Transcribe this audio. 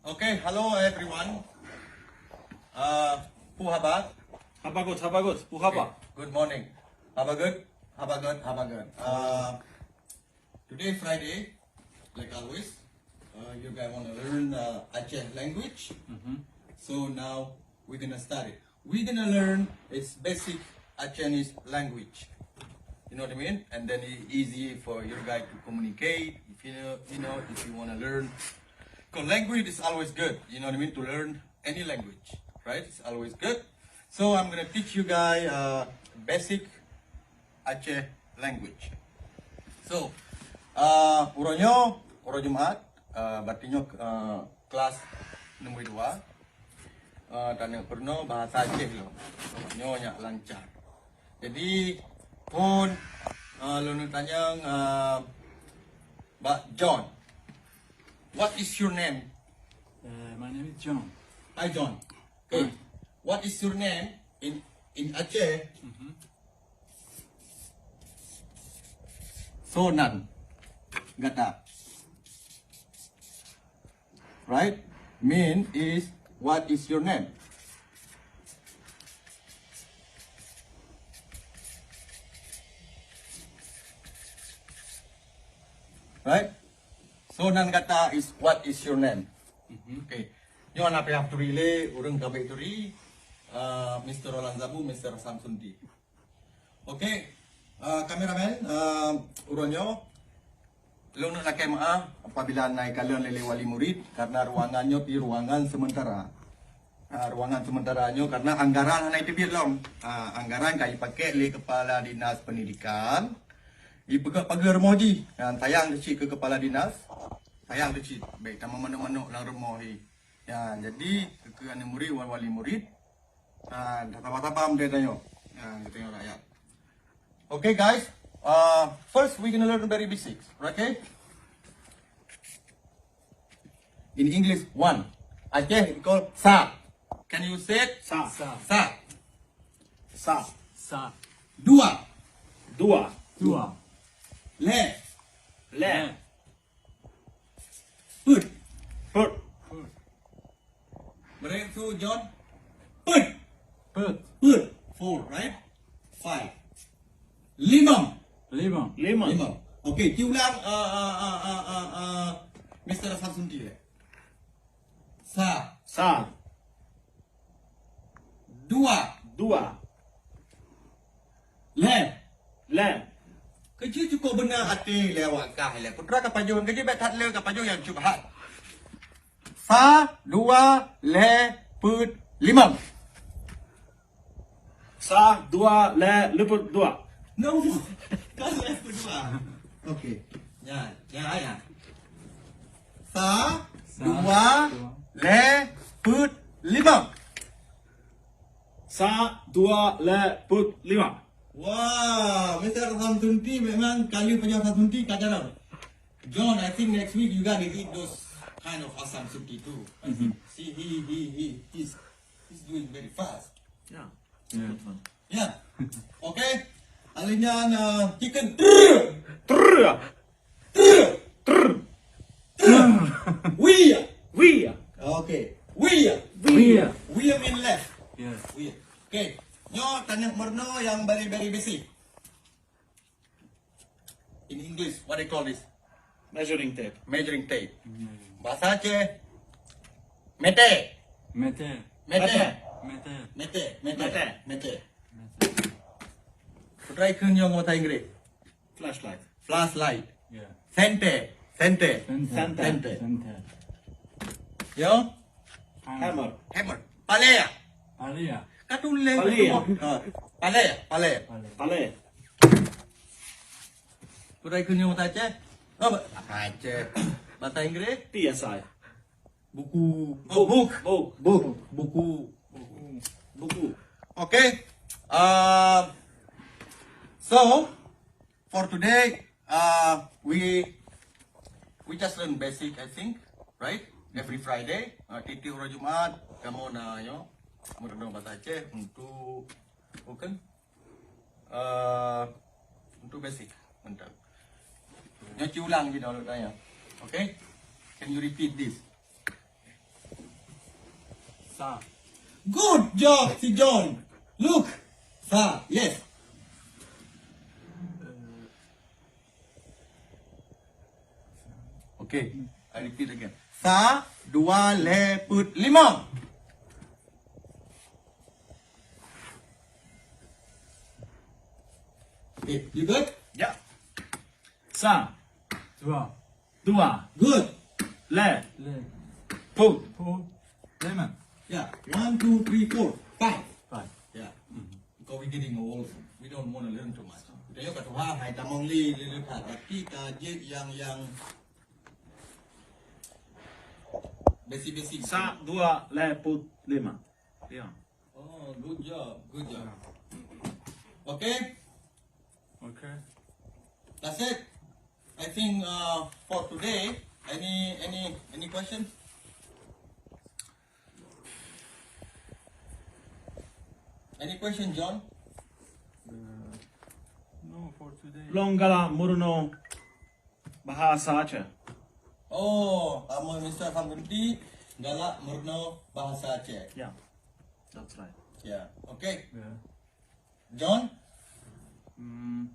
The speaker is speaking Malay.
Okay, hello everyone. Puhabat. Habagot, puhaba. Good morning. Habagut. Today Friday, like always, you guys want to learn Aceh language. So now we're gonna start it. We're gonna learn its basic Acehese language. You know what I mean? And then it's easy for your guy to communicate. If if you want to learn. Because language is always good, you know what I mean, to learn any language, right? It's always good. So I'm going to teach you guys basic Aceh language. So, uronyo, uro Jumat, batinyo kelas nombor 2. Tanya perno bahasa Aceh lo. Nyo nyak lancar. Jadi, pun lo tanya Mbak John. What is your name? My name is John. Hi John. Okay. What is your name in Aceh? Sonan. Gata. Right? Mean is what is your name? Right? So nan kata is what is your name? Okay. Nyo na pihak turile urang kabeh turi Mr. Roland Zabu, Mr. Samsunti. Okay. Kameraman uronyo lo nak lakai maaf apabila naik kalian lele wali murid karena ruangannya di ruangan sementara. Ruangan sementaranya karena anggaran naik tebit long. Anggaran kai pakai le kepala dinas pendidikan. Pagar moji yang tayang kecil ke kepala dinas tayang kecil baik nama mana-mana lang remohi ya jadi ke murid wali murid tapa-tapa dia tanya kita tengok rakyat. Okay guys, first we gonna learn very basics, okay? In English, 1 Aceh it called sa. Can you say it? Sa. Dua. Le. Put. Breakthrough John. Put. 4, right? 5. Limang. Okay, diulang Mr. Samsunti. Sa. Dua. Le. Kerja cukup benar hati lewat kah le. Putra kapajon kerja bet hat le kapajon yang cuba. Sa, 2, le, put, 5. Sa, 2, le, leput 2. No. Kan le put 2. Okey. Ya. Sa, 2, le, put, 5. Sa, 2, le, put 5. Wow, Mr. Samsunti memang kali punya Samsunti kadang. John, I think next week you gotta eat those kind of awesome suki too. I think. See, he's doing very fast. Yeah. Yeah. Okay. Alinya chicken. We. Okay. We mean left. Yes. We. Okay. Nyo tanya merno yang very basic. In English, what they call this? Measuring tape. Bahasa Aceh. Mete. Try kun yang bahasa Inggris. Flashlight. Yeah. Sente. Yo. Hammer. Palea. Alia. Katuleng. Palea. Try kun yang bahasa Aceh. Aceh. Bahasa Inggris. PSI. Buku. Buku. Okay. So for today, we just learn basic, I think, right? Every Friday, titi uro Jumat, kamu na yo, merenung bahasa Aceh untuk untuk basic, mantap. Nyoci ulang je dulu tanya. Okay? Can you repeat this? Sa. Good job, si John. Look. Sa, yes. Okay, I repeat again. Sa, dua, leput, lima. Okay, you good? Yeah. Sa. Dua. Dua. Good. Le. Le. Put. Put. Lemon. Yeah, 1, 2, 3, 4, 5. Five. Yeah. Because we're getting old, we don't want to learn too much. Kita yuk kata wah, hai tamong li kat tapi kaje yang basic. Sa. Dua. Le. Put. Lima. Yeah. Oh, good job, good job. Okay, Okay. that's it. I think for today, any question? Any question, John? No, for today. Longgala Murno bahasa Aceh. Oh, Mr. Hamdi galak murno bahasa Aceh. Yeah. That's right. Yeah. Okay, Yeah. John. Mm,